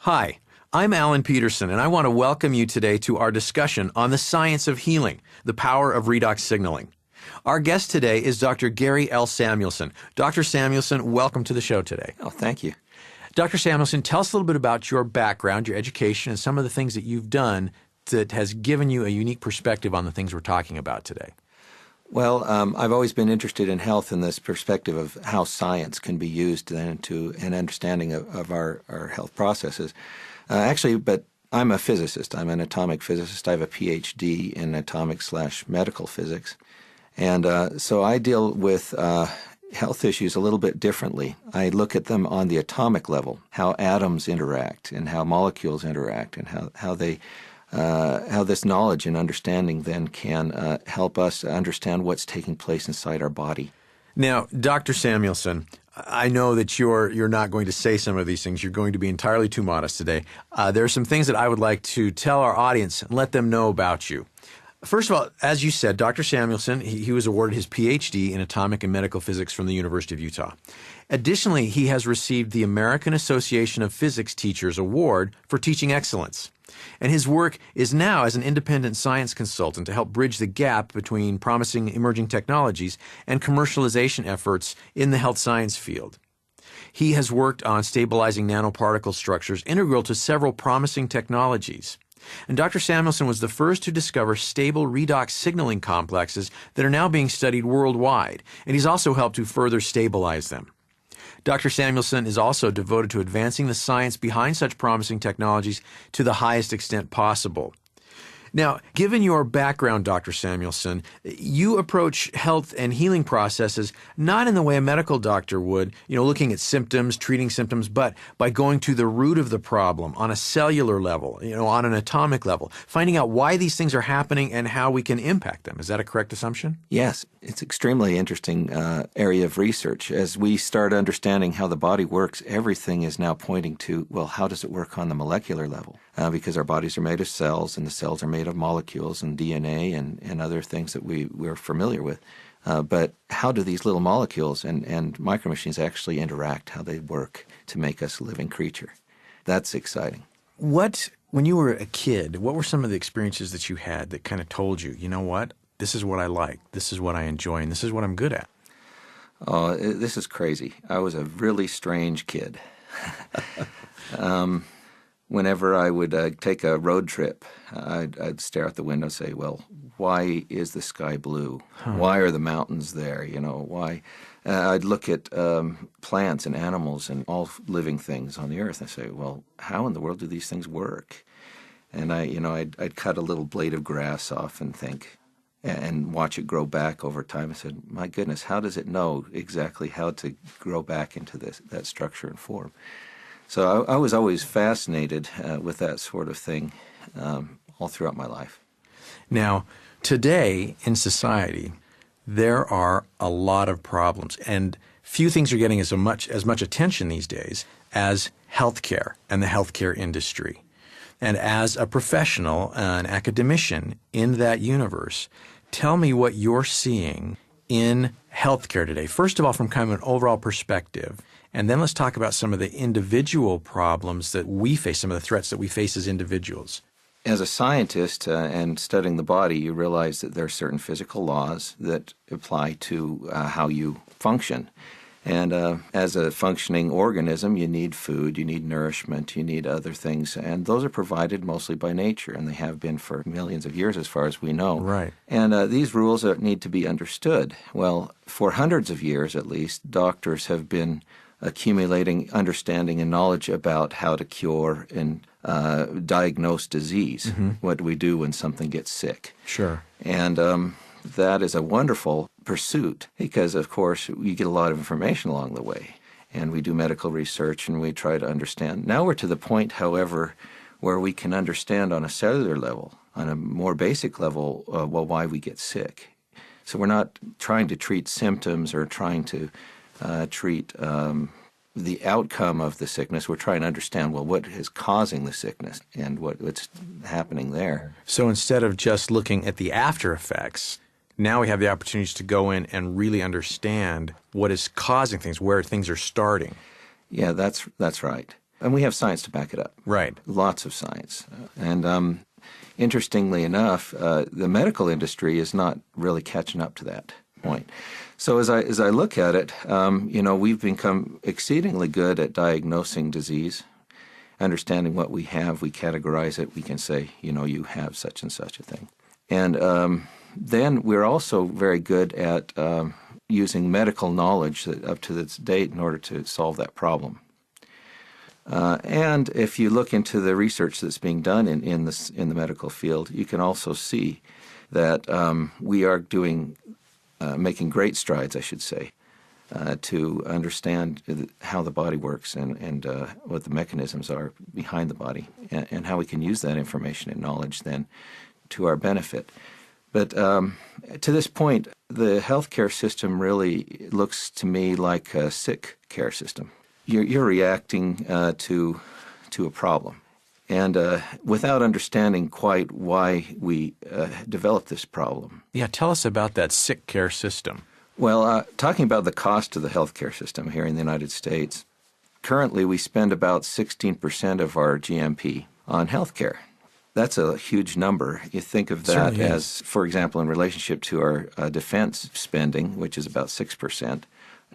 Hi, I'm Alan Peterson, and I want to welcome you today to our discussion on the science of healing, the power of redox signaling. Our guest today is Dr. Gary L. Samuelson. Dr. Samuelson, welcome to the show today. Oh, thank you. Dr. Samuelson, tell us a little bit about your background, your education, and some of the things that you've done that has given you a unique perspective on the things we're talking about today. Well, I've always been interested in health in this perspective of how science can be used then to an understanding of our health processes. But I'm a physicist. I'm an atomic physicist. I have a PhD in atomic/medical physics. And so I deal with health issues a little bit differently. I look at them on the atomic level, how atoms interact and how molecules interact and how this knowledge and understanding then can help us understand what's taking place inside our body. Now, Dr. Samuelson, I know that you're not going to say some of these things. You're going to be entirely too modest today. There are some things that I would like to tell our audience and let them know about you. First of all, as you said, Dr. Samuelson, he was awarded his PhD in atomic and medical physics from the University of Utah. Additionally, he has received the American Association of Physics Teachers Award for teaching excellence. And his work is now as an independent science consultant to help bridge the gap between promising emerging technologies and commercialization efforts in the health science field. He has worked on stabilizing nanoparticle structures integral to several promising technologies. And Dr. Samuelson was the first to discover stable redox signaling complexes that are now being studied worldwide, and he's also helped to further stabilize them. Dr. Samuelson is also devoted to advancing the science behind such promising technologies to the highest extent possible. Now, given your background, Dr. Samuelson, you approach health and healing processes not in the way a medical doctor would, looking at symptoms, treating symptoms, but by going to the root of the problem on a cellular level, on an atomic level, finding out why these things are happening and how we can impact them. Is that a correct assumption? Yes, it's an extremely interesting area of research. As we start understanding how the body works, everything is now pointing to, well, how does it work on the molecular level? Because our bodies are made of cells, and the cells are made of molecules and DNA and other things that we're familiar with. But how do these little molecules and micromachines actually interact, how they work to make us a living creature? That's exciting. When you were a kid, what were some of the experiences that you had that kind of told you, you know what, this is what I like, this is what I enjoy, and this is what I'm good at? Oh, this is crazy. I was a really strange kid. Whenever I would take a road trip, I'd stare out the window and say, well, why is the sky blue? Why are the mountains there? Why? I'd look at plants and animals and all living things on the earth and say, well, how in the world do these things work? And I'd cut a little blade of grass off and think, and watch it grow back over time. I said, my goodness, how does it know exactly how to grow back into that structure and form? So I was always fascinated with that sort of thing all throughout my life. Now, today in society, there are a lot of problems, and few things are getting as much attention these days as healthcare and the healthcare industry. And as a professional, an academician in that universe, tell me what you're seeing in healthcare today. First of all, from kind of an overall perspective, and then let's talk about some of the individual problems that we face, some of the threats that we face as individuals. As a scientist and studying the body, you realize that there are certain physical laws that apply to how you function. And as a functioning organism, you need food, you need nourishment, you need other things. And those are provided mostly by nature, and they have been for millions of years as far as we know. Right. And these rules need to be understood. Well, for hundreds of years at least, doctors have been accumulating understanding and knowledge about how to cure and diagnose disease. What do we do when something gets sick? Sure. And that is a wonderful pursuit because, of course, you get a lot of information along the way. And we do medical research and we try to understand. Now we're to the point, however, where we can understand on a cellular level, on a more basic level, why we get sick. So we're not trying to treat symptoms or trying to treat the outcome of the sickness. We're trying to understand, what is causing the sickness and what's happening there. So instead of just looking at the after effects, now we have the opportunities to go in and really understand what is causing things, where things are starting. Yeah, that's right. And we have science to back it up. Right. Lots of science. And interestingly enough, the medical industry is not really catching up to that point. So as I look at it, we've become exceedingly good at diagnosing disease, understanding what we have. We categorize it. We can say, you have such and such a thing. And then we're also very good at using medical knowledge up to this date in order to solve that problem. And if you look into the research that's being done in the medical field, you can also see that we are making great strides, I should say, to understand how the body works and what the mechanisms are behind the body, and how we can use that information and knowledge then to our benefit. But to this point, the healthcare system really looks to me like a sick care system. You're reacting to a problem, and without understanding quite why we developed this problem. Yeah, tell us about that sick care system. Well, talking about the cost of the healthcare system here in the United States, currently we spend about 16% of our GMP on healthcare. That's a huge number. You think of that as, for example, in relationship to our defense spending, which is about 6%.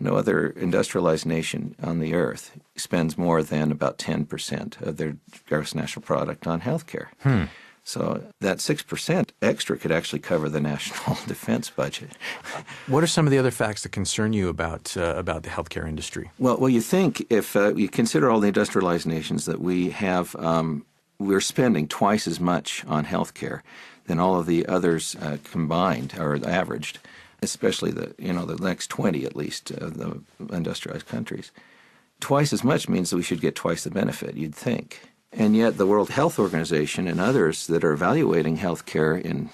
No other industrialized nation on the earth spends more than about 10% of their gross national product on healthcare. So that 6% extra could actually cover the national defense budget. What are some of the other facts that concern you about the healthcare industry? Well, you think if you consider all the industrialized nations that we have, we're spending twice as much on healthcare than all of the others combined or averaged, especially the next 20 at least of the industrialized countries. Twice as much means that we should get twice the benefit, you'd think. And yet the World Health Organization and others that are evaluating healthcare in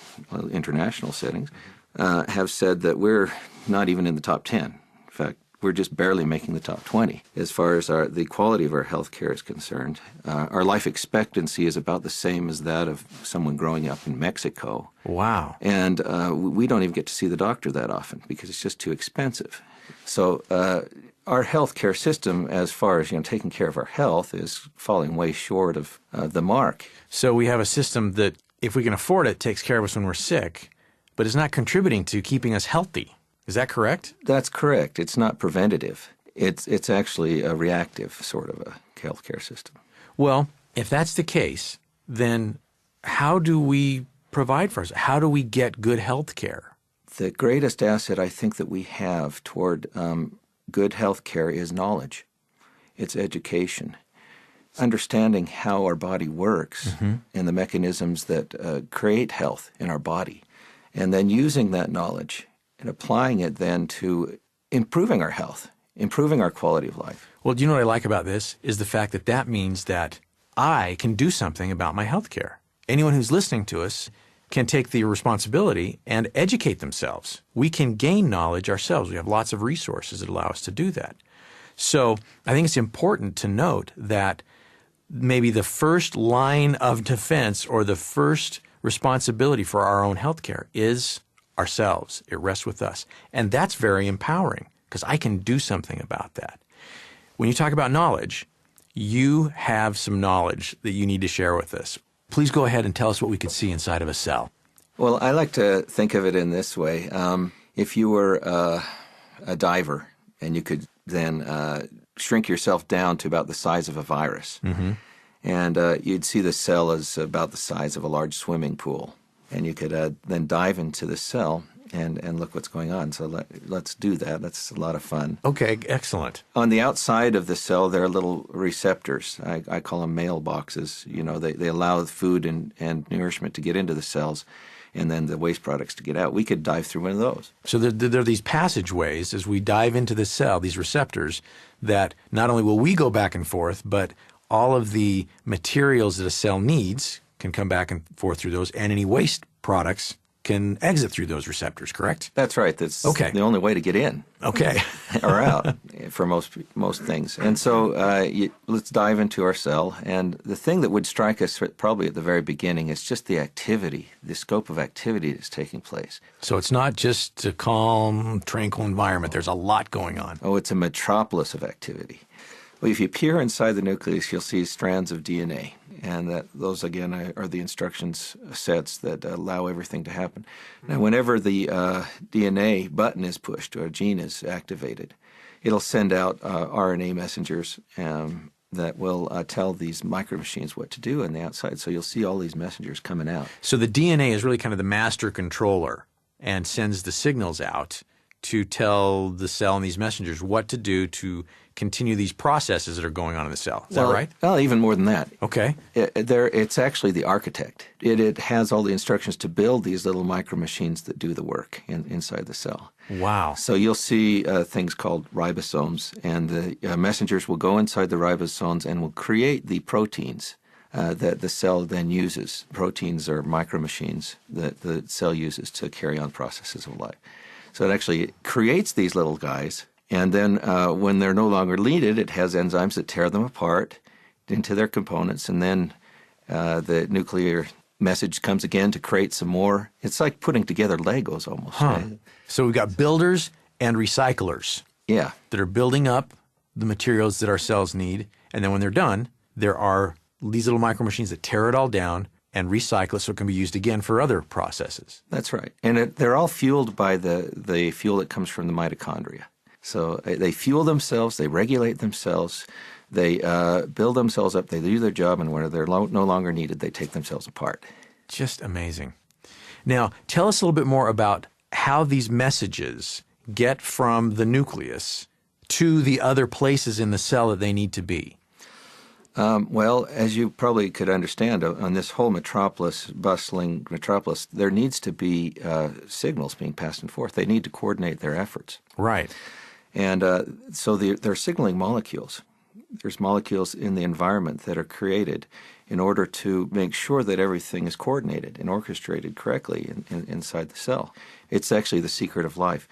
international settings have said that we're not even in the top 10. In fact, we're just barely making the top 20 as far as the quality of our healthcare is concerned. Our life expectancy is about the same as that of someone growing up in Mexico. Wow. And we don't even get to see the doctor that often because it's just too expensive. So our healthcare system, as far as taking care of our health, is falling way short of the mark. So we have a system that, if we can afford it, takes care of us when we're sick, but is not contributing to keeping us healthy. Is that correct? That's correct. It's not preventative. It's actually a reactive sort of a healthcare system. Well, if that's the case, then how do we provide for us? How do we get good health care? The greatest asset I think that we have toward good health care is knowledge. It's education. Understanding how our body works and the mechanisms that create health in our body, and then using that knowledge and applying it then to improving our health, improving our quality of life. Well, do you know what I like about this is the fact that that means that I can do something about my health care. Anyone who's listening to us can take the responsibility and educate themselves. We can gain knowledge ourselves. We have lots of resources that allow us to do that. So I think it's important to note that maybe the first line of defense or the first responsibility for our own health care is ourselves. It rests with us. And that's very empowering because I can do something about that. When you talk about knowledge, you have some knowledge that you need to share with us. Please go ahead and tell us what we could see inside of a cell. Well, I like to think of it in this way. If you were a diver and you could then shrink yourself down to about the size of a virus, and you'd see the cell as about the size of a large swimming pool. And you could then dive into the cell and look what's going on. So let's do that. That's a lot of fun. Okay, excellent. On the outside of the cell, there are little receptors. I call them mailboxes. They allow food and nourishment to get into the cells and then the waste products to get out. We could dive through one of those. So there are these passageways as we dive into the cell, these receptors, that not only will we go back and forth, but all of the materials that a cell needs can come back and forth through those, and any waste products can exit through those receptors, correct? That's right. That's the only way to get in. Okay. Or out for most things. And so let's dive into our cell. And the thing that would strike us probably at the very beginning is just the activity, the scope of activity that's taking place. So it's not just a calm, tranquil environment. There's a lot going on. Oh, it's a metropolis of activity. Well, if you peer inside the nucleus, you'll see strands of DNA. And those, again, are the instructions sets that allow everything to happen. Now, whenever the DNA button is pushed or a gene is activated, it'll send out RNA messengers that will tell these micromachines what to do on the outside. So you'll see all these messengers coming out. So the DNA is really kind of the master controller and sends the signals out to tell the cell and these messengers what to do to continue these processes that are going on in the cell. Is that right? Well, even more than that. Okay. It's actually the architect. It has all the instructions to build these little micromachines that do the work inside the cell. Wow. So you'll see things called ribosomes, and the messengers will go inside the ribosomes and will create the proteins that the cell then uses. Proteins are micromachines that the cell uses to carry on processes of life. So it actually creates these little guys, and then when they're no longer needed, it has enzymes that tear them apart into their components, and then the nuclear message comes again to create some more. It's like putting together Legos almost. Huh. Right? So we've got builders and recyclers. Yeah. That are building up the materials that our cells need, and then when they're done, there are these little micromachines that tear it all down and recycle it so it can be used again for other processes. That's right. And they're all fueled by the fuel that comes from the mitochondria. So they fuel themselves, they regulate themselves, they build themselves up, they do their job, and when they're no longer needed, they take themselves apart. Just amazing. Now, tell us a little bit more about how these messages get from the nucleus to the other places in the cell that they need to be. Well, as you probably could understand, on this whole bustling metropolis, there needs to be signals being passed and forth. They need to coordinate their efforts. Right. And so they're signaling molecules. There's molecules in the environment that are created in order to make sure that everything is coordinated and orchestrated correctly inside the cell. It's actually the secret of life.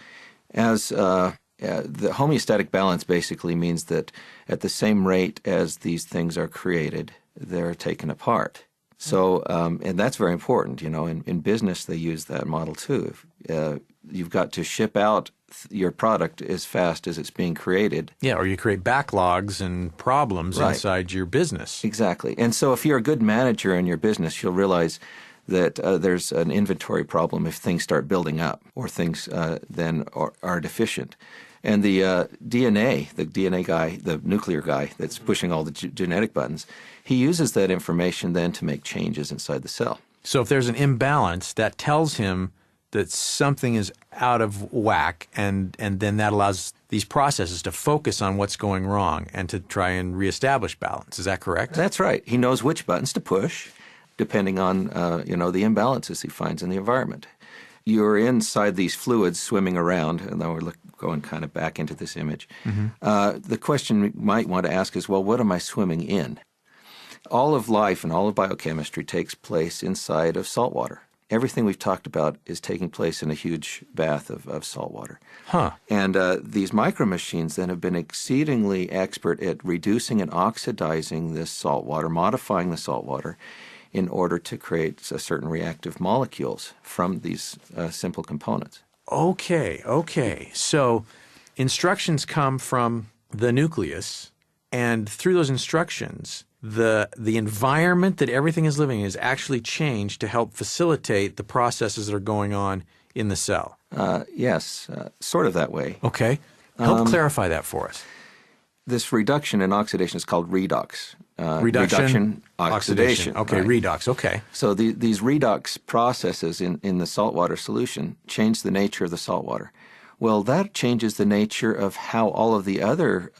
As the homeostatic balance basically means that at the same rate as these things are created, they're taken apart. So, and that's very important. You know, in business, they use that model too. You've got to ship out your product as fast as it's being created. Yeah, or you create backlogs and problems inside your business. Exactly. And so if you're a good manager in your business, you'll realize that there's an inventory problem if things start building up or things then are deficient. And the DNA guy, the nuclear guy that's pushing all the genetic buttons, he uses that information then to make changes inside the cell. So if there's an imbalance, that tells him that something is out of whack, and then that allows these processes to focus on what's going wrong and to try and reestablish balance. Is that correct? That's right. He knows which buttons to push depending on the imbalances he finds in the environment. You're inside these fluids swimming around, and now we're going kind of back into this image. Mm-hmm. The question you might want to ask is, well, what am I swimming in? All of life and all of biochemistry takes place inside of salt water. Everything we've talked about is taking place in a huge bath of salt water. Huh. And these micromachines then have been exceedingly expert at reducing and oxidizing this salt water, modifying the salt water, in order to create certain reactive molecules from these simple components. Okay. So instructions come from the nucleus, and through those instructions, the environment that everything is living in is actually changed to help facilitate the processes that are going on in the cell. Yes, sort of that way. Okay. Help clarify that for us. This reduction in oxidation is called redox. Reduction, oxidation. Okay, right. Redox, okay. So these redox processes in the saltwater solution change the nature of the saltwater. Well, that changes the nature of how all of the other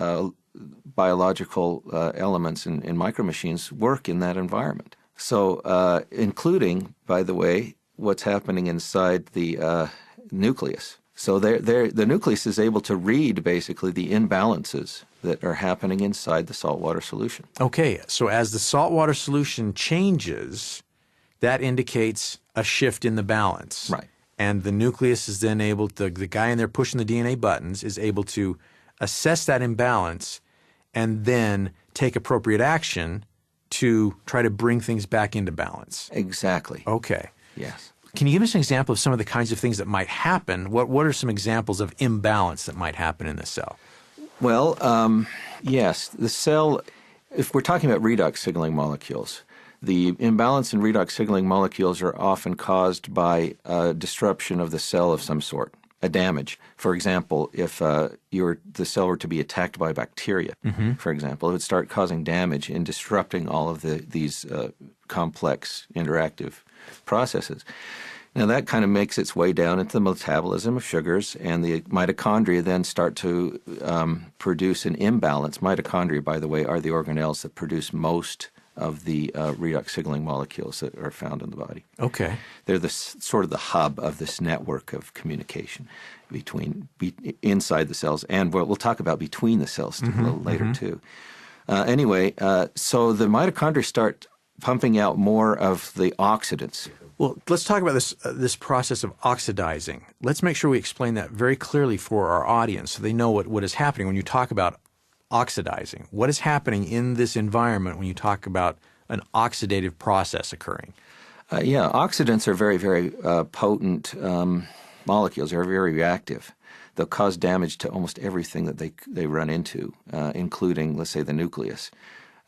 biological elements in micromachines work in that environment. So including, by the way, what's happening inside the nucleus. So the nucleus is able to read basically the imbalances that are happening inside the saltwater solution. Okay, so as the saltwater solution changes, that indicates a shift in the balance. Right. And the nucleus is then able to, the guy in there pushing the DNA buttons is able to assess that imbalance and then take appropriate action to try to bring things back into balance. Exactly. Okay. Yes. Can you give us an example of some of the kinds of things that might happen? What are some examples of imbalance that might happen in the cell? Well, yes, the cell, if we're talking about redox signaling molecules, the imbalance in redox signaling molecules are often caused by a disruption of the cell of some sort, a damage. For example, if the cell were to be attacked by bacteria, for example, it would start causing damage and disrupting all of these complex interactive processes. Now, that kind of makes its way down into the metabolism of sugars, and the mitochondria then start to produce an imbalance. Mitochondria, by the way, are the organelles that produce most of the redox signaling molecules that are found in the body. Okay. They're sort of the hub of this network of communication inside the cells, and we'll talk about between the cells a little later, too. Anyway, so the mitochondria start pumping out more of the oxidants. Well, let's talk about this process of oxidizing. Let's make sure we explain that very clearly for our audience so they know what is happening when you talk about oxidizing. What is happening in this environment when you talk about an oxidative process occurring? Yeah, oxidants are very, very potent molecules. They're very reactive. They'll cause damage to almost everything that they run into, including, let's say, the nucleus.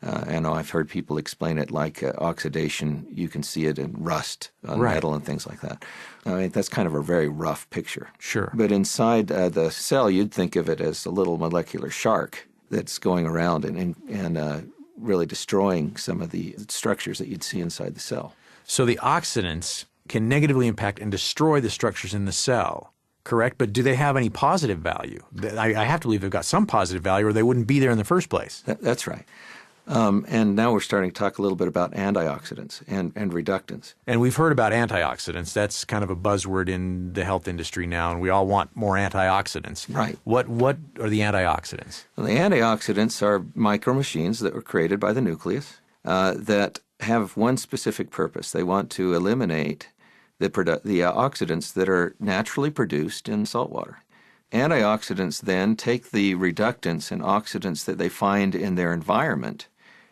I know I've heard people explain it like oxidation. You can see it in rust on metal and things like that. I mean, that's kind of a very rough picture. Sure. But inside the cell, you'd think of it as a little molecular shark that's going around and really destroying some of the structures that you'd see inside the cell. So the oxidants can negatively impact and destroy the structures in the cell, correct? But do they have any positive value? I have to believe they've got some positive value or they wouldn't be there in the first place. That's right. And now we're starting to talk a little bit about antioxidants and reductants. And we've heard about antioxidants. That's kind of a buzzword in the health industry now, and we all want more antioxidants. Right. What are the antioxidants? Well, the antioxidants are micro machines that were created by the nucleus that have one specific purpose. They want to eliminate the oxidants that are naturally produced in salt water. Antioxidants then take the reductants and oxidants that they find in their environment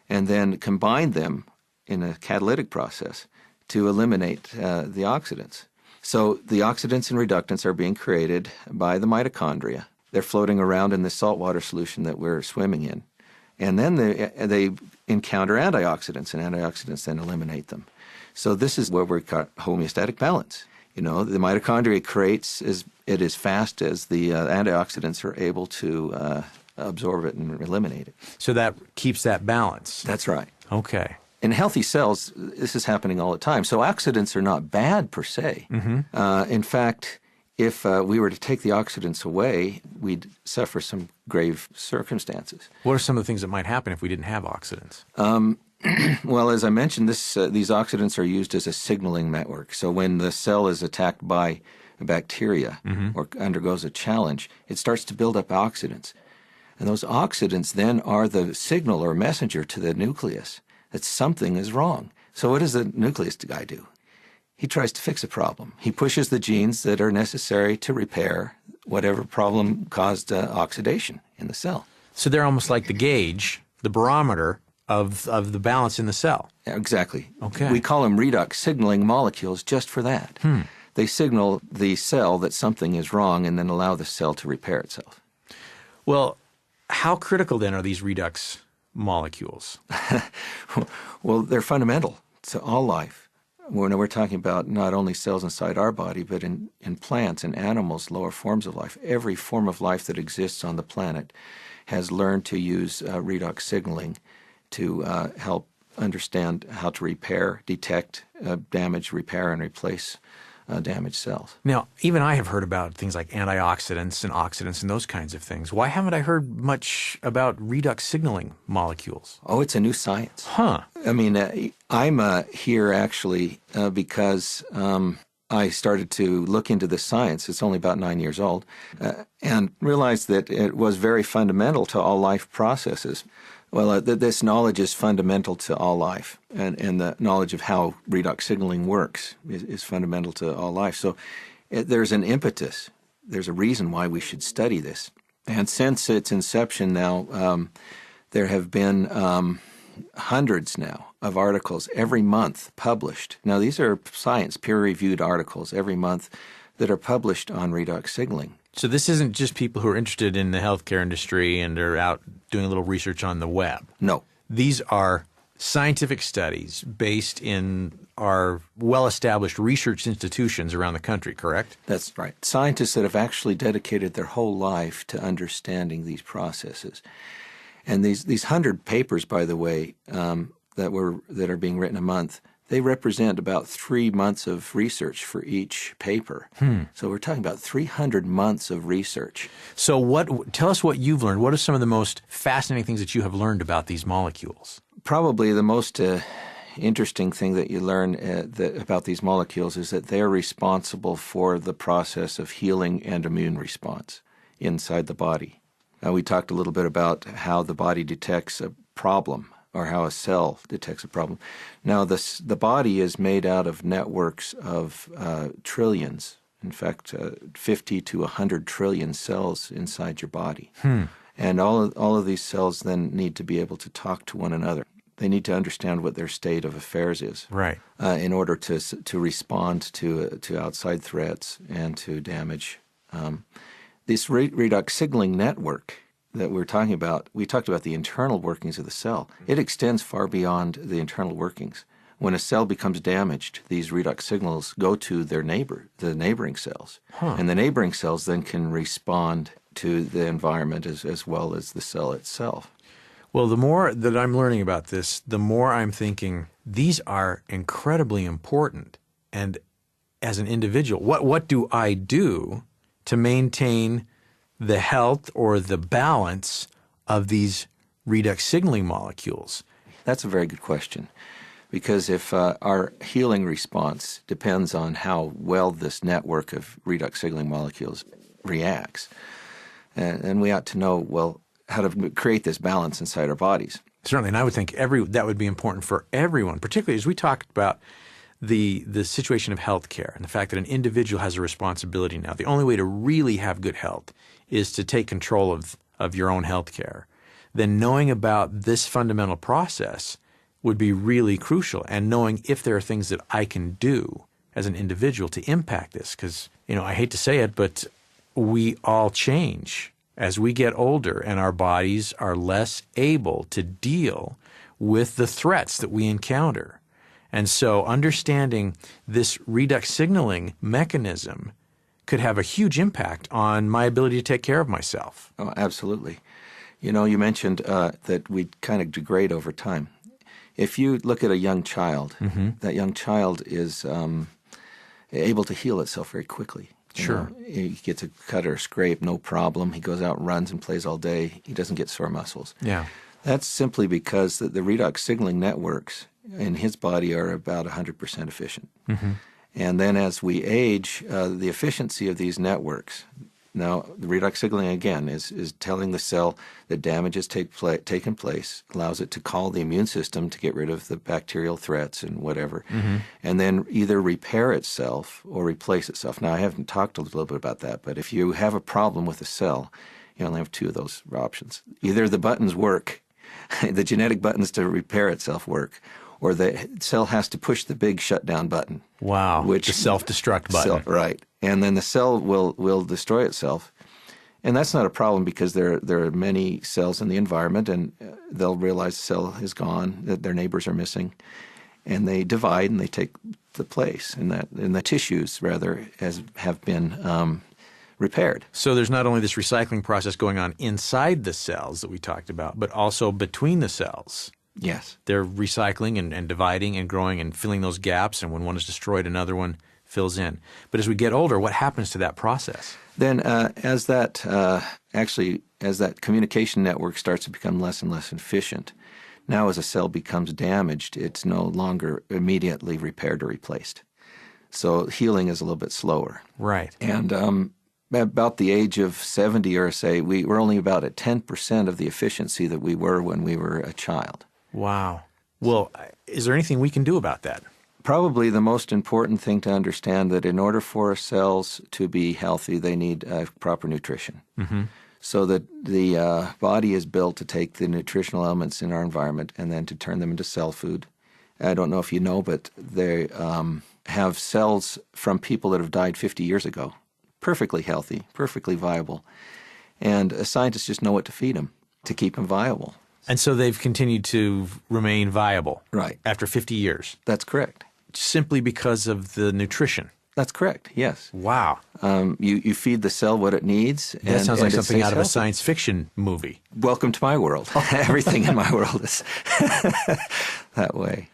and then combine them in a catalytic process to eliminate the oxidants. So the oxidants and reductants are being created by the mitochondria. They're floating around in the saltwater solution that we're swimming in. And then they encounter antioxidants, and antioxidants then eliminate them. So this is where we've got homeostatic balance. You know, the mitochondria creates it as fast as the antioxidants are able to absorb it and eliminate it. So that keeps that balance. That's right. Okay. In healthy cells, this is happening all the time. So oxidants are not bad per se. In fact, if we were to take the oxidants away, we'd suffer some grave circumstances. What are some of the things that might happen if we didn't have oxidants? Well, as I mentioned, these oxidants are used as a signaling network. So when the cell is attacked by a bacteria or undergoes a challenge, it starts to build up oxidants. And those oxidants then are the signal or messenger to the nucleus that something is wrong. So what does the nucleus guy do? He tries to fix a problem. He pushes the genes that are necessary to repair whatever problem caused oxidation in the cell. So they're almost like the gauge, the barometer of the balance in the cell. Exactly. Okay. We call them redox signaling molecules just for that. They signal the cell that something is wrong and then allow the cell to repair itself. Well, how critical then are these redox molecules? Well, they're fundamental to all life. When we're talking about not only cells inside our body, but in plants and animals, lower forms of life. Every form of life that exists on the planet has learned to use redox signaling to help understand how to repair, detect damage, repair, and replace damaged cells. Now, even I have heard about things like antioxidants and oxidants and those kinds of things. Why haven't I heard much about redox signaling molecules? Oh, it's a new science. Huh. I mean, I'm here actually because I started to look into the science. It's only about 9 years old, and realized that it was very fundamental to all life processes. Well, this knowledge is fundamental to all life, and the knowledge of how redox signaling works is fundamental to all life. So there's an impetus. There's a reason why we should study this. And since its inception now, there have been hundreds now of articles every month published. Now, these are science, peer-reviewed articles every month that are published on redox signaling. So this isn't just people who are interested in the healthcare industry and are out doing a little research on the web. No. These are scientific studies based in our well-established research institutions around the country, correct? That's right. Scientists that have actually dedicated their whole life to understanding these processes. And these 100 papers, by the way, that are being written a month, they represent about 3 months of research for each paper. So we're talking about 300 months of research. So tell us what you've learned. What are some of the most fascinating things that you have learned about these molecules? Probably the most interesting thing that you learn about these molecules is that they're responsible for the process of healing and immune response inside the body. We talked a little bit about how the body detects a problem, or how a cell detects a problem. Now, the body is made out of networks of trillions, in fact, 50 to 100 trillion cells inside your body. And all of these cells then need to be able to talk to one another. They need to understand what their state of affairs is, right, in order to respond to outside threats and to damage. This redox signaling network that we're talking about, we talked about the internal workings of the cell. It extends far beyond the internal workings. When a cell becomes damaged, these redox signals go to the neighboring cells. And the neighboring cells then can respond to the environment as well as the cell itself. Well, the more that I'm learning about this, the more I'm thinking these are incredibly important. And as an individual, what do I do to maintain the health or the balance of these redox signaling molecules? That's a very good question, because if our healing response depends on how well this network of redox signaling molecules reacts, and we ought to know, well, how to create this balance inside our bodies. Certainly, and I would think that would be important for everyone, particularly as we talked about the situation of healthcare and the fact that an individual has a responsibility now. The only way to really have good health is to take control of your own healthcare. Then knowing about this fundamental process would be really crucial, and knowing if there are things that I can do as an individual to impact this. Because, I hate to say it, but we all change as we get older, and our bodies are less able to deal with the threats that we encounter. And so understanding this redox signaling mechanism could have a huge impact on my ability to take care of myself. Oh, absolutely. You mentioned that we kind of degrade over time. If you look at a young child, that young child is able to heal itself very quickly. Sure. He gets a cut or a scrape, no problem. He goes out and runs and plays all day. He doesn't get sore muscles. Yeah. That's simply because the redox signaling networks in his body are about 100% efficient. And then as we age, the efficiency of these networks, now the redox signaling again is telling the cell that damage has taken place, allows it to call the immune system to get rid of the bacterial threats and whatever, and then either repair itself or replace itself. Now, I haven't talked a little bit about that, but if you have a problem with a cell, you only have 2 of those options. Either the buttons work, the genetic buttons to repair itself work, or the cell has to push the big shutdown button. Wow, the self-destruct button. Right. And then the cell will destroy itself. And that's not a problem, because there are many cells in the environment, and they'll realize the cell is gone, that their neighbors are missing, and they divide and they take the place, and the tissues, rather, have been repaired. So there's not only this recycling process going on inside the cells that we talked about, but also between the cells. Yes. They're recycling and dividing and growing and filling those gaps, and when one is destroyed, another one fills in. But as we get older, what happens to that process? Then as that communication network starts to become less and less efficient, now as a cell becomes damaged, it's no longer immediately repaired or replaced. So healing is a little bit slower. Right. And about the age of 70 or say, we're only about at 10% of the efficiency that we were when we were a child. Wow. Well, is there anything we can do about that? Probably the most important thing to understand that in order for cells to be healthy, they need proper nutrition. So that the body is built to take the nutritional elements in our environment and then to turn them into cell food. I don't know if you know, but have cells from people that have died 50 years ago, perfectly healthy, perfectly viable. And scientists just know what to feed them to keep them viable. And so they've continued to remain viable. Right. After 50 years. That's correct. Simply because of the nutrition. That's correct, yes. Wow. You feed the cell what it needs. That sounds like something out of a healthy. science fiction movie. Welcome to my world. Everything in my world is that way.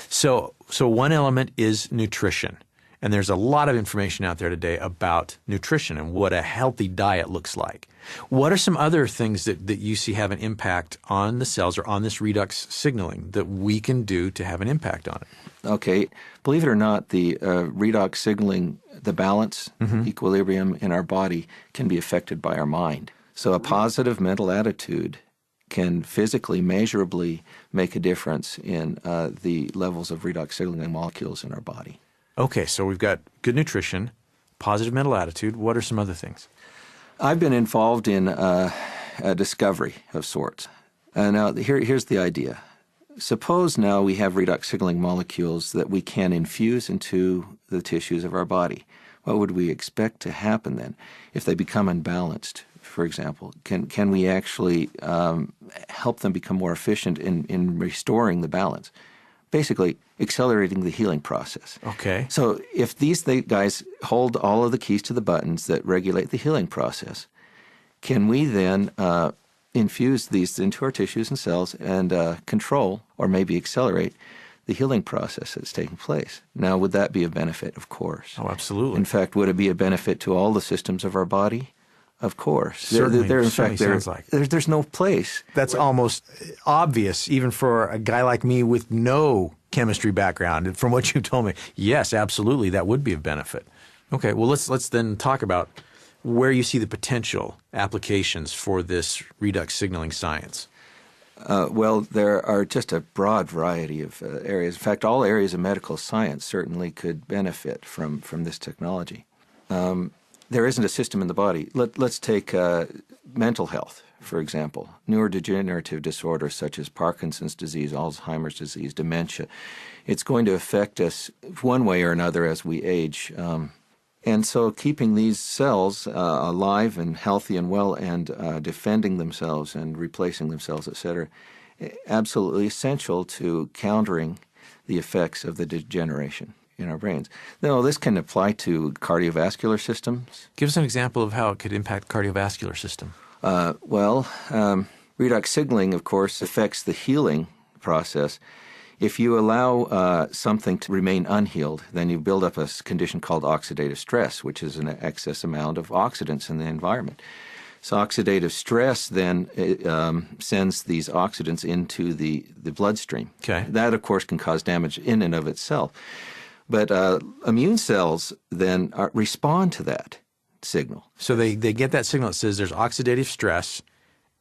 So one element is nutrition. And there's a lot of information out there today about nutrition and what a healthy diet looks like. What are some other things that you see have an impact on the cells or on this redox signaling that we can do to have an impact on it? Okay. Believe it or not, the redox signaling, the balance, equilibrium in our body can be affected by our mind. So a positive mental attitude can physically, measurably make a difference in the levels of redox signaling molecules in our body. Okay, so we've got good nutrition, positive mental attitude. What are some other things? I've been involved in a discovery of sorts. Now, here's the idea. Suppose now we have redox signaling molecules that we can infuse into the tissues of our body. What would we expect to happen then if they become unbalanced, for example? Can we actually help them become more efficient in restoring the balance? Basically, accelerating the healing process. Okay. So if these guys hold all of the keys to the buttons that regulate the healing process, can we then infuse these into our tissues and cells and control or maybe accelerate the healing process that's taking place? Now, would that be a benefit? Of course. Oh, absolutely. In fact, would it be a benefit to all the systems of our body? Of course. Certainly, sounds like. There's no place. That's almost obvious, even for a guy like me with no chemistry background. From what you've told me, yes, absolutely, that would be of benefit. Okay, well, let's then talk about where you see the potential applications for this redox signaling science. Well, there are just a broad variety of areas. In fact, all areas of medical science certainly could benefit from this technology. There isn't a system in the body. Let's take mental health, for example. Neurodegenerative disorders such as Parkinson's disease, Alzheimer's disease, dementia. It's going to affect us one way or another as we age. And so keeping these cells alive and healthy and well and defending themselves and replacing themselves, et cetera, absolutely essential to countering the effects of the degeneration in our brains. Now, this can apply to cardiovascular systems. Give us an example of how it could impact cardiovascular system. Redox signaling, of course, affects the healing process. If you allow something to remain unhealed, then you build up a condition called oxidative stress, which is an excess amount of oxidants in the environment. So oxidative stress then sends these oxidants into the bloodstream. Okay. That, of course, can cause damage in and of itself. But immune cells then respond to that signal. So they get that signal that says there's oxidative stress,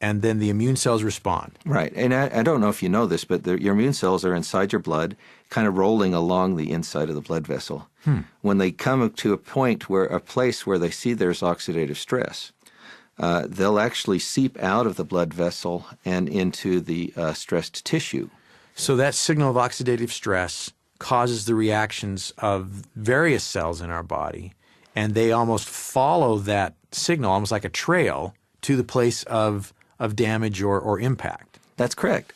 and then the immune cells respond. Right. And I don't know if you know this, but your immune cells are inside your blood, kind of rolling along the inside of the blood vessel. When they come to a place where they see there's oxidative stress, they'll actually seep out of the blood vessel and into the stressed tissue. So that signal of oxidative stress causes the reactions of various cells in our body, and they almost follow that signal, almost like a trail, to the place of damage or impact. That's correct.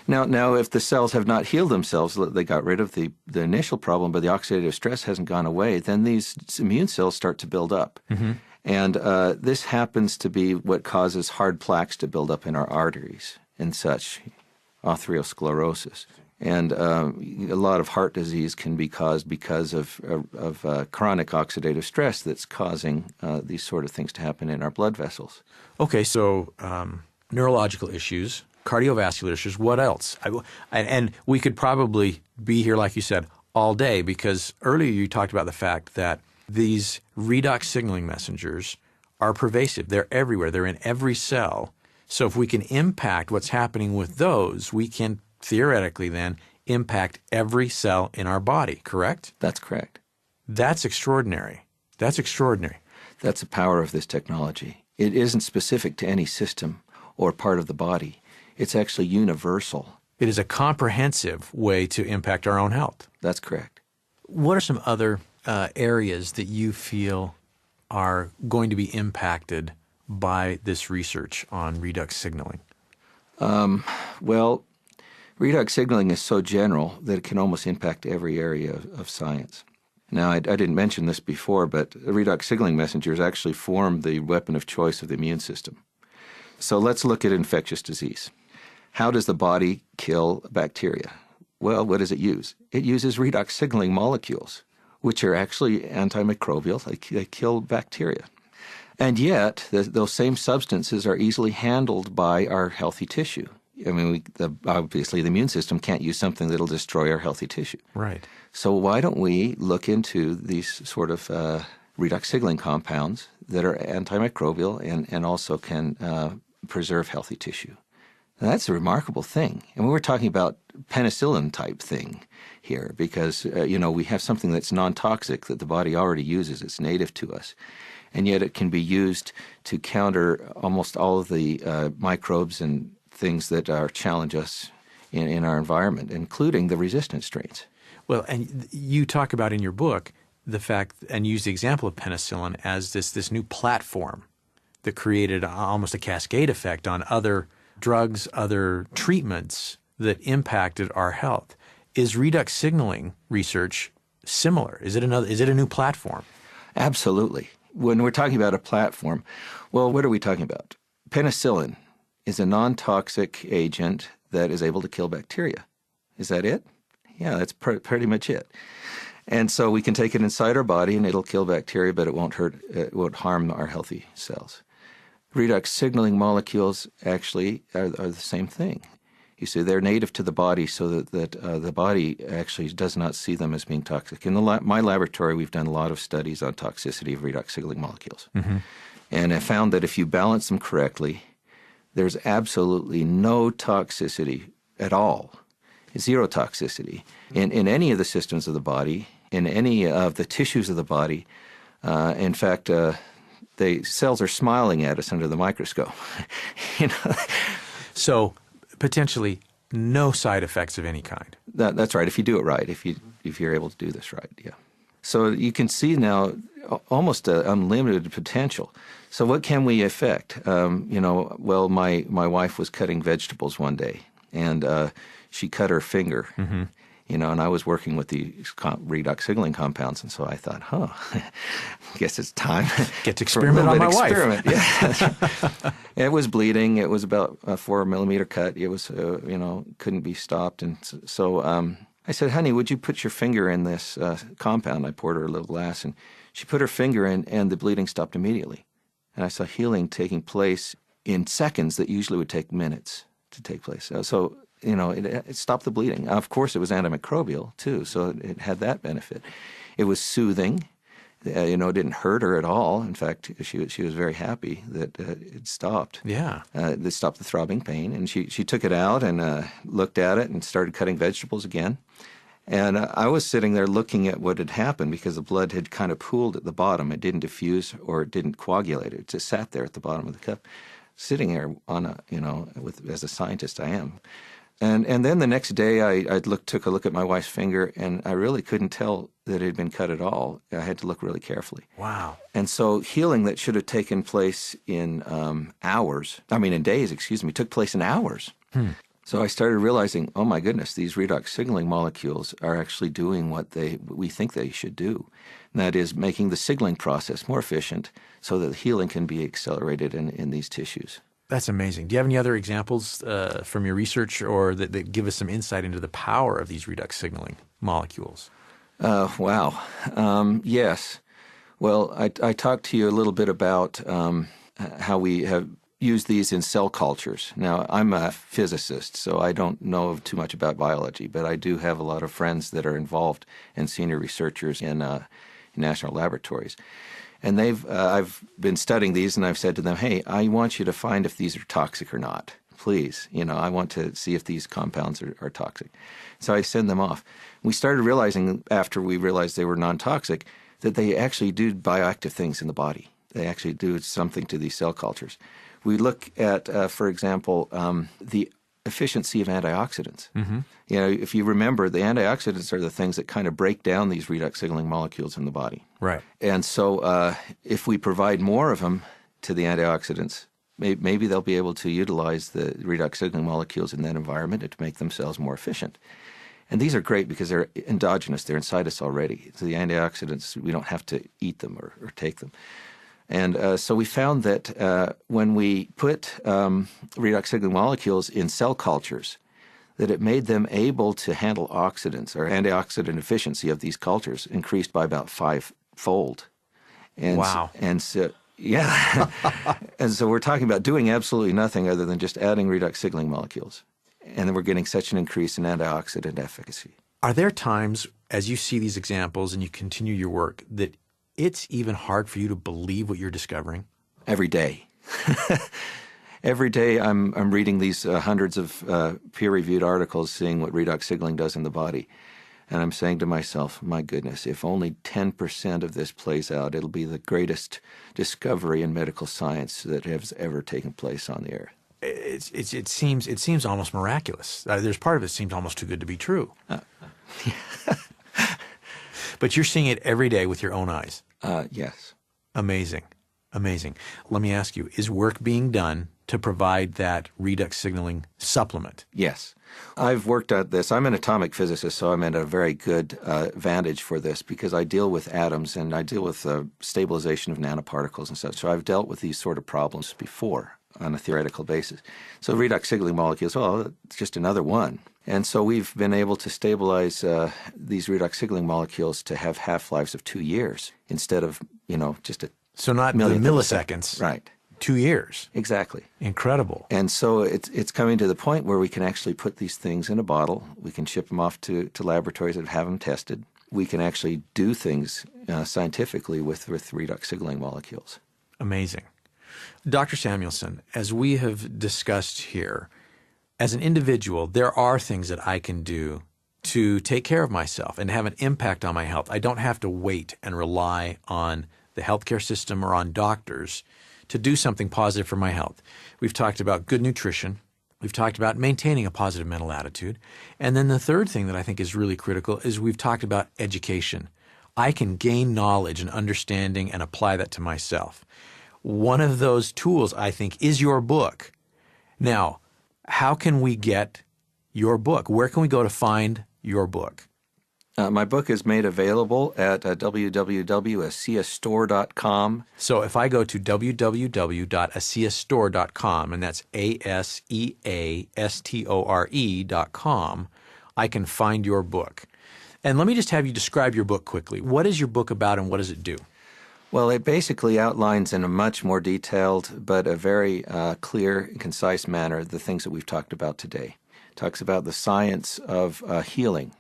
Now, if the cells have not healed themselves, they got rid of the initial problem, but the oxidative stress hasn't gone away, then these immune cells start to build up. And this happens to be what causes hard plaques to build up in our arteries and such, atherosclerosis. And a lot of heart disease can be caused because of chronic oxidative stress that's causing these sort of things to happen in our blood vessels. Okay, so neurological issues, cardiovascular issues, what else? And we could probably be here, like you said, all day, because earlier you talked about the fact that these redox signaling messengers are pervasive. They're everywhere. They're in every cell. So if we can impact what's happening with those, we can theoretically then impact every cell in our body, correct? That's correct. That's extraordinary. That's extraordinary. That's the power of this technology. It isn't specific to any system or part of the body. It's actually universal. It is a comprehensive way to impact our own health. That's correct. What are some other areas that you feel are going to be impacted by this research on redox signaling? Well, redox signaling is so general that it can almost impact every area of science. Now, I didn't mention this before, but redox signaling messengers actually form the weapon of choice of the immune system. So let's look at infectious disease. How does the body kill bacteria? Well, what does it use? It uses redox signaling molecules, which are actually antimicrobial. They kill bacteria. And yet, those same substances are easily handled by our healthy tissue. I mean, obviously the immune system can't use something that'll destroy our healthy tissue. Right. So why don't we look into these sort of redox signaling compounds that are antimicrobial and also can preserve healthy tissue? Now, that's a remarkable thing. And we're talking about penicillin type thing here because, we have something that's non-toxic that the body already uses. It's native to us. And yet it can be used to counter almost all of the microbes and things that challenge us in our environment, including the resistant strains. Well, and you talk about in your book the fact, and use the example of penicillin as this new platform that created almost a cascade effect on other drugs, other treatments that impacted our health. Is redox signaling research similar? Is it a new platform? Absolutely. When we're talking about a platform, well, what are we talking about? Penicillin is a non-toxic agent that is able to kill bacteria. Is that it? Yeah, that's pretty much it. And so we can take it inside our body and it'll kill bacteria, but it won't harm our healthy cells. Redox signaling molecules actually are the same thing. You see, they're native to the body so that the body actually does not see them as being toxic. In my laboratory, we've done a lot of studies on toxicity of redox signaling molecules. Mm-hmm. And I found that if you balance them correctly, there's absolutely no toxicity at all, zero toxicity in any of the systems of the body, in any of the tissues of the body. In fact, the cells are smiling at us under the microscope. So potentially no side effects of any kind. That's right, if you do it right, if you're able to do this right, yeah. So you can see now almost an unlimited potential. So what can we affect? Well, my wife was cutting vegetables one day, and she cut her finger. Mm-hmm. And I was working with the redox signaling compounds, and so I thought, I guess it's time. Get to experiment on my wife. Yeah. It was bleeding. It was about a 4-millimeter cut. It was, couldn't be stopped. And so I said, honey, would you put your finger in this compound? I poured her a little glass, and she put her finger in, and the bleeding stopped immediately. And I saw healing taking place in seconds that usually would take minutes to take place. So it stopped the bleeding. Of course, it was antimicrobial, too, so it had that benefit. It was soothing. It didn't hurt her at all. In fact, she was very happy that it stopped. Yeah. It stopped the throbbing pain. And she took it out and looked at it and started cutting vegetables again. And I was sitting there looking at what had happened because the blood had kind of pooled at the bottom. It didn't diffuse or it didn't coagulate. It just sat there at the bottom of the cup, sitting there as a scientist I am. And then the next day I took a look at my wife's finger, and I really couldn't tell that it had been cut at all. I had to look really carefully. Wow. And so healing that should have taken place in days, took place in hours. So I started realizing, oh my goodness, these redox signaling molecules are actually doing what we think they should do. And that is making the signaling process more efficient so that the healing can be accelerated in these tissues. That's amazing. Do you have any other examples from your research or that give us some insight into the power of these redox signaling molecules? Wow. Yes. Well, I talked to you a little bit about how we have used these in cell cultures. Now, I'm a physicist, so I don't know too much about biology, but I do have a lot of friends that are involved and senior researchers in national laboratories. And I've been studying these, and I've said to them, hey, I want you to find if these are toxic or not. Please, I want to see if these compounds are toxic. So I send them off. We started realizing, after we realized they were non-toxic, that they actually do bioactive things in the body. They actually do something to these cell cultures. We look at, for example, the efficiency of antioxidants. You know, if you remember, the antioxidants are the things that kind of break down these redox signaling molecules in the body. Right. And so if we provide more of them to the antioxidants, maybe they'll be able to utilize the redox signaling molecules in that environment to make themselves more efficient. And these are great because they're endogenous. They're inside us already. So the antioxidants, we don't have to eat them or take them. And so we found that when we put redox signaling molecules in cell cultures, that it made them able to handle oxidants, or antioxidant efficiency of these cultures increased by about 5-fold. And wow. And so, yeah. And so we're talking about doing absolutely nothing other than just adding redox signaling molecules. And then we're getting such an increase in antioxidant efficacy. Are there times, as you see these examples and you continue your work, that it's even hard for you to believe what you're discovering? Every day. Every day I'm reading these hundreds of peer-reviewed articles seeing what redox signaling does in the body. And I'm saying to myself, my goodness, if only 10% of this plays out, it'll be the greatest discovery in medical science that has ever taken place on the earth. It seems almost miraculous. There's part of it seems almost too good to be true. But you're seeing it every day with your own eyes. Yes. Amazing. Amazing. Let me ask you, is work being done to provide that redox signaling supplement? Yes. I've worked at this. I'm an atomic physicist, so I'm at a very good vantage for this because I deal with atoms and I deal with stabilization of nanoparticles and such. So I've dealt with these sort of problems before on a theoretical basis. So redox signaling molecules, well, it's just another one. And so we've been able to stabilize these redox signaling molecules to have half-lives of 2 years instead of, just a So not milliseconds. Right. 2 years. Exactly. Incredible. And so it's coming to the point where we can actually put these things in a bottle. We can ship them off to laboratories that have them tested. We can actually do things scientifically with redox signaling molecules. Amazing. Dr. Samuelson, as we have discussed here, as an individual, there are things that I can do to take care of myself and have an impact on my health. I don't have to wait and rely on the healthcare system or on doctors to do something positive for my health. We've talked about good nutrition. We've talked about maintaining a positive mental attitude. And then the third thing that I think is really critical is we've talked about education. I can gain knowledge and understanding and apply that to myself. One of those tools, I think, is your book. Now, how can we get your book? Where can we go to find your book? My book is made available at www.asiastore.com. So if I go to www.asiastore.com, and that's ASEASTORE.com, I can find your book. And let me just have you describe your book quickly. What is your book about and what does it do? Well, it basically outlines in a much more detailed but a very clear and concise manner the things that we've talked about today. It talks about the science of healing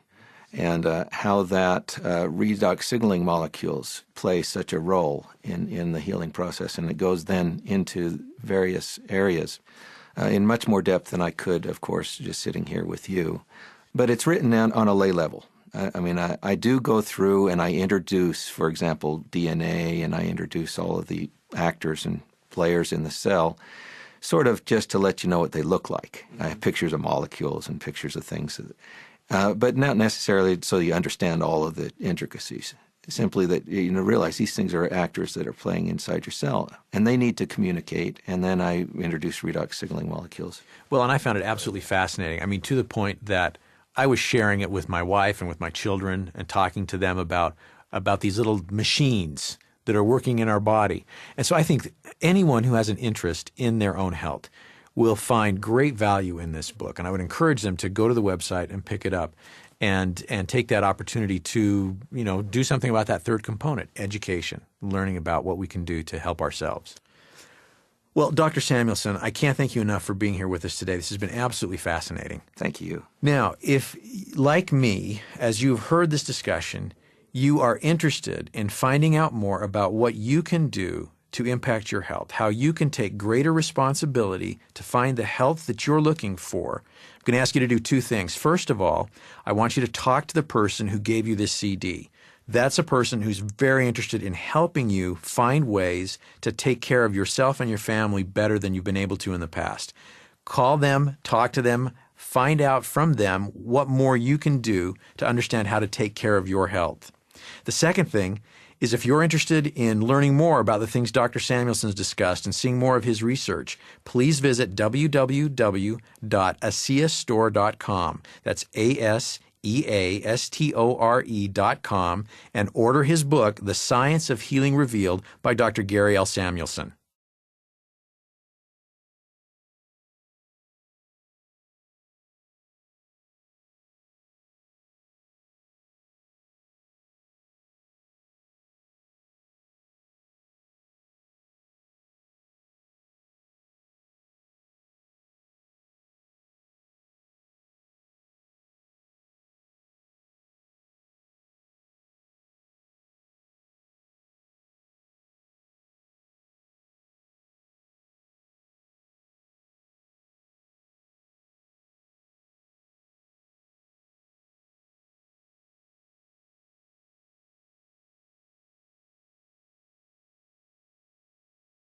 and how that redox signaling molecules play such a role in the healing process. And it goes then into various areas in much more depth than I could, of course, just sitting here with you. But it's written on a lay level. I do go through and I introduce, for example, DNA, and I introduce all of the actors and players in the cell, sort of just to let you know what they look like. I have pictures of molecules and pictures of things, but not necessarily so you understand all of the intricacies. Simply that you realize these things are actors that are playing inside your cell, and they need to communicate, and then I introduce redox signaling molecules. Well, and I found it absolutely fascinating. I mean, to the point that I was sharing it with my wife and with my children and talking to them about these little machines that are working in our body. And so I think anyone who has an interest in their own health will find great value in this book. And I would encourage them to go to the website and pick it up and take that opportunity to, do something about that third component, education, learning about what we can do to help ourselves. Well, Dr. Samuelson, I can't thank you enough for being here with us today. This has been absolutely fascinating. Thank you. Now, if, like me, as you've heard this discussion, you are interested in finding out more about what you can do to impact your health, how you can take greater responsibility to find the health that you're looking for, I'm going to ask you to do two things. First of all, I want you to talk to the person who gave you this CD. That's a person who's very interested in helping you find ways to take care of yourself and your family better than you've been able to in the past. Call them, talk to them, find out from them what more you can do to understand how to take care of your health. The second thing is if you're interested in learning more about the things Dr. Samuelson's discussed and seeing more of his research, please visit www.aseastore.com. That's ASEASTORE.com and order his book, The Science of Healing Revealed by Dr. Gary L. Samuelson.